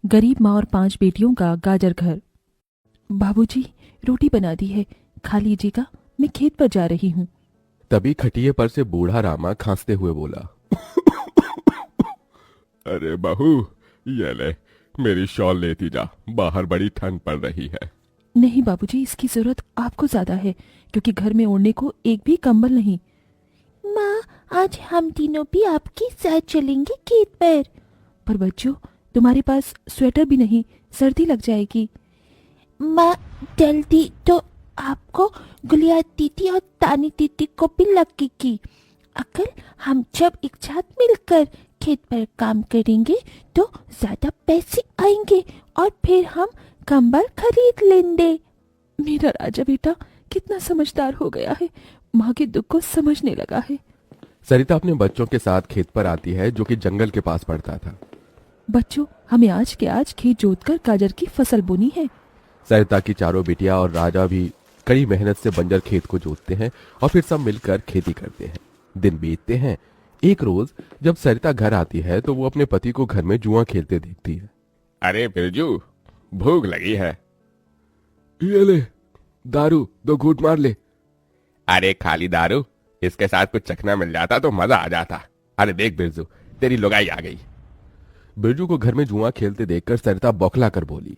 गरीब माँ और 5 बेटियों का गाजर घर। बाबूजी, रोटी बना दी है, खा लीजिएगा, मैं खेत पर जा रही हूँ। तभी खटिये पर से बूढ़ा रामा खांसते हुए बोला, अरे बहू, ये ले, मेरी शॉल लेती जा, बाहर बड़ी ठंड पड़ रही है। नहीं बाबूजी, इसकी जरूरत आपको ज्यादा है, क्योंकि घर में ओढ़ने को एक भी कंबल नहीं। माँ, आज हम तीनों भी आपके साथ चलेंगे खेत पर। पर बच्चों, तुम्हारे पास स्वेटर भी नहीं, सर्दी लग जाएगी। माँ, जल्दी तो आपको गुलिया दीदी और तानी दीदी को भी लगेगी। अगर हम जब एक साथ मिलकर खेत पर काम करेंगे तो ज्यादा पैसे आएंगे और फिर हम कंबल खरीद लेंगे। मेरा राजा बेटा कितना समझदार हो गया है, माँ के दुख को समझने लगा है। सरिता अपने बच्चों के साथ खेत पर आती है, जो कि जंगल के पास पड़ता था। बच्चों, हमें आज के आज खेत जोतकर गाजर की फसल बोनी है। सरिता की चारों बिटिया और राजा भी कड़ी मेहनत से बंजर खेत को जोतते हैं और फिर सब मिलकर खेती करते हैं। दिन बीतते हैं। एक रोज जब सरिता घर आती है तो वो अपने पति को घर में जुआ खेलते देखती है। अरे बिरजू, भूख लगी है। ये ले, दारू 2 घूंट मार ले। अरे खाली दारू, इसके साथ कुछ चखना मिल जाता तो मजा आ जाता। अरे देख बिरजू, तेरी लुगाई आ गई। बिरजू को घर में जुआ खेलते देखकर सरिता बौखला कर बोली,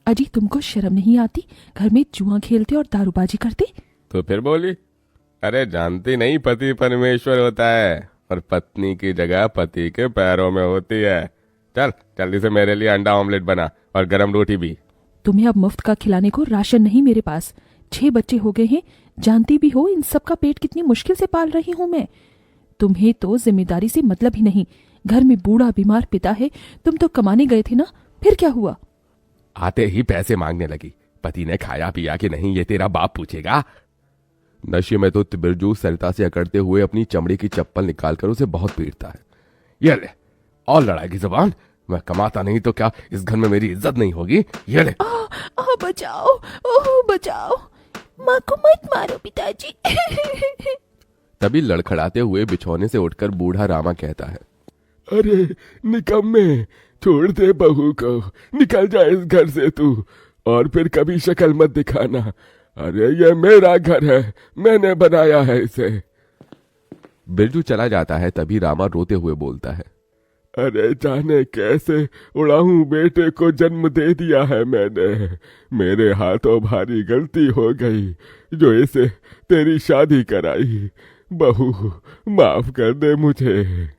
अजी, तुमको शर्म नहीं आती? घर में जुआ खेलते और दारूबाजी करते। तो फिर बोली, अरे जानती नहीं, पति परमेश्वर होता है और पत्नी की जगह पति के पैरों में होती है। चल जल्दी से मेरे लिए अंडा ऑमलेट बना और गरम रोटी भी। तुम्हें अब मुफ्त का खिलाने को राशन नहीं मेरे पास। 6 बच्चे हो गए हैं, जानती भी हो इन सब का पेट कितनी मुश्किल से पाल रही हूँ मैं। तुम्हें तो जिम्मेदारी से मतलब ही नहीं। घर में बूढ़ा बीमार पिता है, तुम तो कमाने गए थे ना, फिर क्या हुआ? आते ही पैसे मांगने लगी। पति ने खाया पिया कि नहीं ये तेरा बाप पूछेगा। नशे में तो बिरजू सरिता से अकड़ते हुए अपनी चमड़ी की चप्पल निकालकर उसे बहुत पीटता है। ये ले, और लड़ाई की जुबान। मैं कमाता नहीं तो क्या इस घर में मेरी इज्जत नहीं होगी? ये ले। बचाओ, ओह बचाओ, माँ को मत मारो पिताजी। तभी लड़खड़ाते हुए बिछौने से उठकर बूढ़ा रामा कहता है, अरे निकम्मे, छोड़ दे बहू को, निकल जा इस घर से तू, और फिर कभी शक्ल मत दिखाना। अरे ये मेरा घर है, मैंने बनाया है इसे। बिरजू चला जाता है। तभी रामा रोते हुए बोलता है, अरे जाने कैसे उड़ाऊं बेटे को जन्म दे दिया है मैंने। मेरे हाथों भारी गलती हो गई जो इसे तेरी शादी कराई। बहू माफ कर दे मुझे।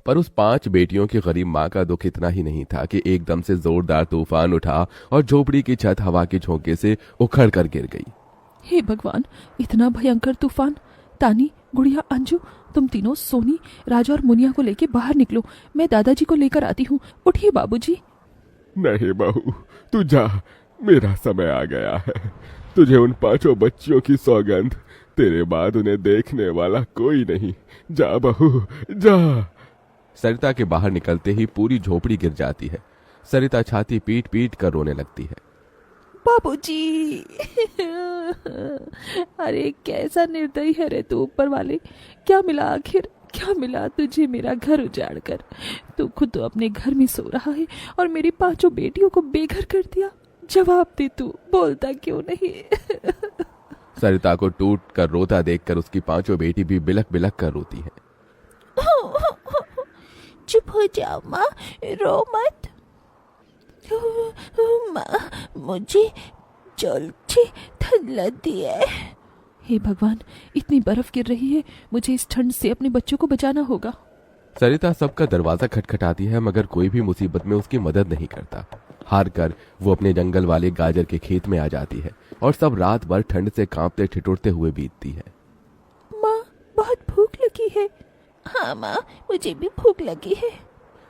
पर उस 5 बेटियों की गरीब माँ का दुख इतना ही नहीं था कि एकदम से जोरदार तूफान उठा और झोपड़ी की छत हवा के झोंके से उखड़ कर गिर गई। हे भगवान, इतना भयंकर तूफान! तानी, गुड़िया, अंजू, तुम तीनों सोनी, राजा और मुनिया को लेके बाहर निकलो, मैं दादाजी को लेकर आती हूँ। उठिए बाबूजी। नहीं बहू, तू जा, मेरा समय आ गया है। तुझे उन 5 बच्चियों की सौगंध, तेरे बाद उन्हें देखने वाला कोई नहीं। जा बहू, जा। सरिता के बाहर निकलते ही पूरी झोपड़ी गिर जाती है। सरिता छाती पीट पीट कर रोने लगती है। बाबूजी! अरे कैसा निर्दयी है रे तू ऊपर वाले! क्या मिला आखिर, क्या मिला तुझे मेरा घर उजाड़ कर? तू खुद तो अपने घर में सो रहा है और मेरी 5 बेटियों को बेघर कर दिया। जवाब दे, तू बोलता क्यों नहीं? सरिता को टूट कर रोता देखकर उसकी 5 बेटी भी बिलख बिलख कर रोती है। चुप हो जाओ माँ, रो मत। माँ, मुझे जल्दी ठंड लगती है। हे भगवान, इतनी बर्फ गिर रही है, मुझे इस ठंड से अपने बच्चों को बचाना होगा। सरिता सबका दरवाजा खटखटाती है, मगर कोई भी मुसीबत में उसकी मदद नहीं करता। हार कर वो अपने जंगल वाले गाजर के खेत में आ जाती है और सब रात भर ठंड से कांपते ठिठुरते हुए बीतती है। माँ, बहुत भूख लगी है। हाँ माँ, मुझे भी भूख लगी है।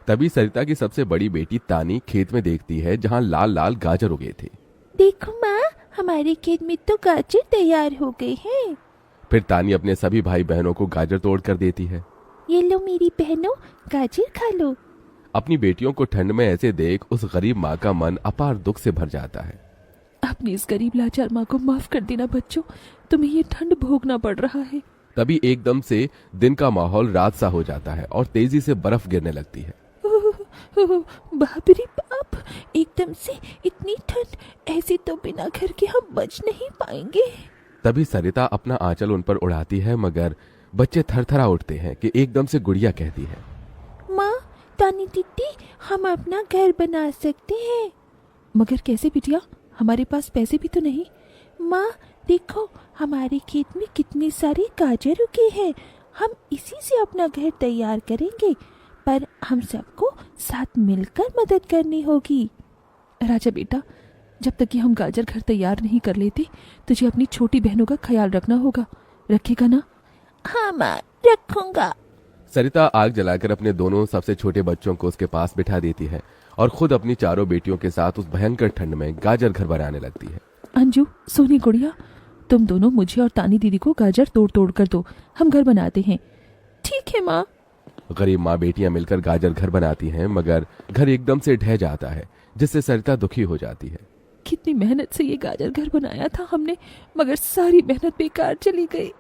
तभी सरिता की सबसे बड़ी बेटी तानी खेत में देखती है जहाँ लाल लाल गाजर उगे थे। देखो माँ, हमारे खेत में तो गाजर तैयार हो गए हैं। फिर तानी अपने सभी भाई बहनों को गाजर तोड़ कर देती है। ये लो मेरी बहनों, गाजर खा लो। अपनी बेटियों को ठंड में ऐसे देख उस गरीब माँ का मन अपार दुख से भर जाता है। अपनी इस गरीब लाचार माँ को माफ कर देना बच्चों, तुम्हें ये ठंड भोगना पड़ रहा है। तभी एकदम से दिन का माहौल रात सा हो जाता है और तेजी से बर्फ गिरने लगती है। बाप रे बाप, एकदम से इतनी ठंड, ऐसे तो बिना घर के हम बच नहीं पाएंगे। तभी सरिता अपना आंचल उन पर उड़ाती है, मगर बच्चे थरथरा उठते हैं कि एकदम से गुड़िया कहती है, माँ, तानी दीदी, हम अपना घर बना सकते हैं। मगर कैसे बिटिया, हमारे पास पैसे भी तो नहीं। माँ देखो, हमारे खेत में कितने सारे गाजर उगे हैं, हम इसी से अपना घर तैयार करेंगे, पर हम सबको साथ मिलकर मदद करनी होगी। राजा बेटा, जब तक कि हम गाजर घर तैयार नहीं कर लेते, तुझे अपनी छोटी बहनों का ख्याल रखना होगा। रखेगा ना? हाँ माँ, रखूंगा। सरिता आग जलाकर अपने दोनों सबसे छोटे बच्चों को उसके पास बिठा देती है और खुद अपनी चारों बेटियों के साथ उस भयंकर ठंड में गाजर घर बनाने लगती है। अंजू, सोनी, गुड़िया, तुम दोनों मुझे और तानी दीदी को गाजर तोड़ तोड़ कर दो, हम घर बनाते हैं। ठीक है माँ। गरीब माँ बेटियां मिलकर गाजर घर बनाती हैं, मगर घर एकदम से ढह जाता है, जिससे सरिता दुखी हो जाती है। कितनी मेहनत से ये गाजर घर बनाया था हमने, मगर सारी मेहनत बेकार चली गई।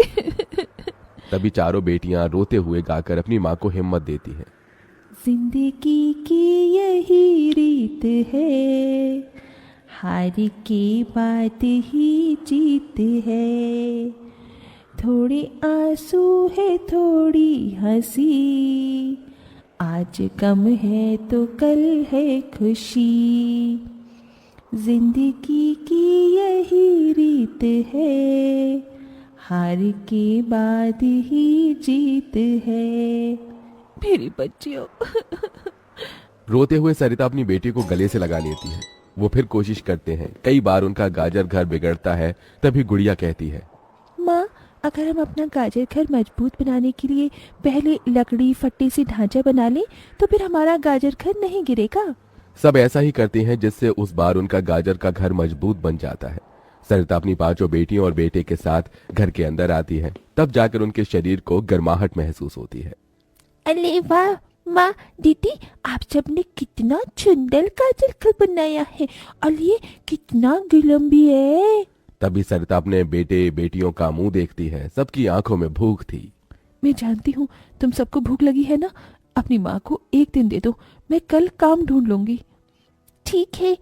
तभी चारों बेटियां रोते हुए गाकर अपनी माँ को हिम्मत देती हैं। जिंदगी की यही रीत है, हार के बाद ही जीत है, थोड़े आंसू है थोड़ी हंसी, आज गम है तो कल है खुशी, जिंदगी की यही रीत है, हार के बाद ही जीत है। मेरी बच्चियों। रोते हुए सरिता अपनी बेटी को गले से लगा लेती है। वो फिर कोशिश करते हैं, कई बार उनका गाजर घर बिगड़ता है। तभी गुड़िया कहती है, माँ, अगर हम अपना गाजर घर मजबूत बनाने के लिए पहले लकड़ी फट्टे से ढांचा बना लें, तो फिर हमारा गाजर घर नहीं गिरेगा। सब ऐसा ही करते हैं, जिससे उस बार उनका गाजर का घर मजबूत बन जाता है। सरिता अपनी पांचों बेटियों और बेटे के साथ घर के अंदर आती है। तब जाकर उनके शरीर को गर्माहट महसूस होती है। अरे वाह माँ, दीदी, आप सबने कितना सुंदर गाजर घर बनाया है, और ये कितना गुलाम भी है। तभी सरिता अपने बेटे बेटियों का मुंह देखती है। सबकी आंखों में भूख थी। मैं जानती हूँ तुम सबको भूख लगी है ना। अपनी माँ को एक दिन दे दो, मैं कल काम ढूंढ लूंगी। ठीक है,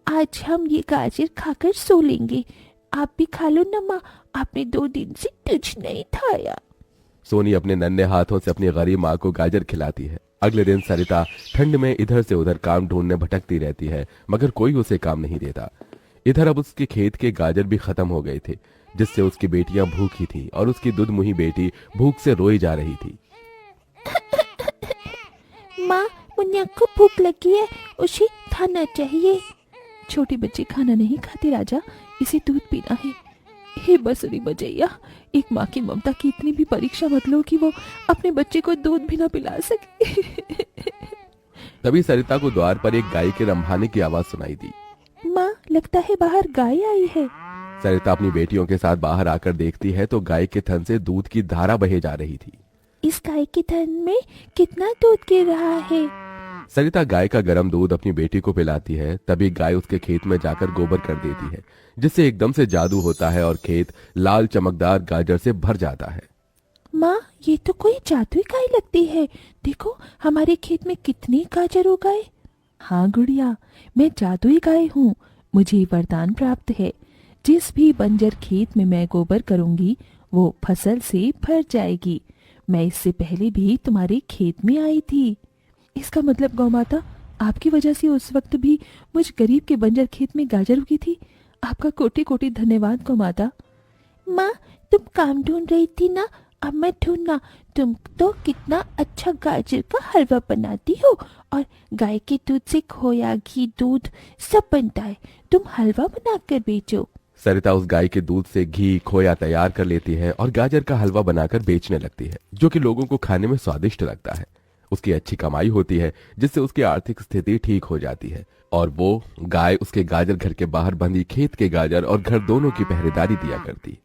आज हम ये गाजर खाकर सो लेंगे। आप भी खा लो ना माँ, आपने 2 दिन से कुछ नहीं खाया। सोनी अपने नन्हे हाथों से अपनी गरीब माँ को गाजर खिलाती है। अगले दिन सरिता ठंड में इधर से उधर काम ढूंढने भटकती रहती है, मगर कोई उसे काम नहीं देता। इधर अब उसके खेत के गाजर भी खत्म हो गए थे, जिससे उसकी बेटियां भूखी थी और उसकी दुधमुही बेटी भूख से रोई जा रही थी। माँ, मुन्ना को भूख लगी है, उसे खाना चाहिए। छोटे बच्चे खाना नहीं खाते राजा, इसे दूध पीना है। हे बसुरी बजैया, एक माँ की ममता की इतनी भी परीक्षा मत लो कि वो अपने बच्चे को दूध भी ना पिला सके। तभी सरिता को द्वार पर एक गाय के रंभाने की आवाज सुनाई दी। माँ, लगता है बाहर गाय आई है। सरिता अपनी बेटियों के साथ बाहर आकर देखती है तो गाय के थन से दूध की धारा बहे जा रही थी। इस गाय के थन में कितना दूध गिर रहा है। सरिता गाय का गर्म दूध अपनी बेटी को पिलाती है। तभी गाय उसके खेत में जाकर गोबर कर देती है, जिससे एकदम से जादू होता है और खेत लाल चमकदार गाजर से भर जाता है। माँ, ये तो कोई जादुई गाय लगती है। देखो, हमारे खेत में कितने गाजर हो गए। हाँ गुड़िया, मैं जादुई गाय हूँ। मुझे वरदान प्राप्त है, जिस भी बंजर खेत में मैं गोबर करूंगी वो फसल से भर जाएगी। मैं इससे पहले भी तुम्हारे खेत में आई थी। इसका मतलब गौ माता, आपकी वजह से उस वक्त भी मुझ गरीब के बंजर खेत में गाजर उगी थी। आपका कोटि कोटि धन्यवाद गौ माता। माँ, तुम काम ढूंढ रही थी ना, अब मैं ढूंढना। तुम तो कितना अच्छा गाजर का हलवा बनाती हो, और गाय के दूध से खोया, घी, दूध सब बनता है। तुम हलवा बनाकर बेचो। सरिता उस गाय के दूध से घी खोया तैयार कर लेती है और गाजर का हलवा बनाकर बेचने लगती है, जो कि लोगों को खाने में स्वादिष्ट लगता है। उसकी अच्छी कमाई होती है, जिससे उसकी आर्थिक स्थिति ठीक हो जाती है और वो गाय उसके गाजर घर के बाहर बंधी खेत के गाजर और घर दोनों की पहरेदारी दिया करती।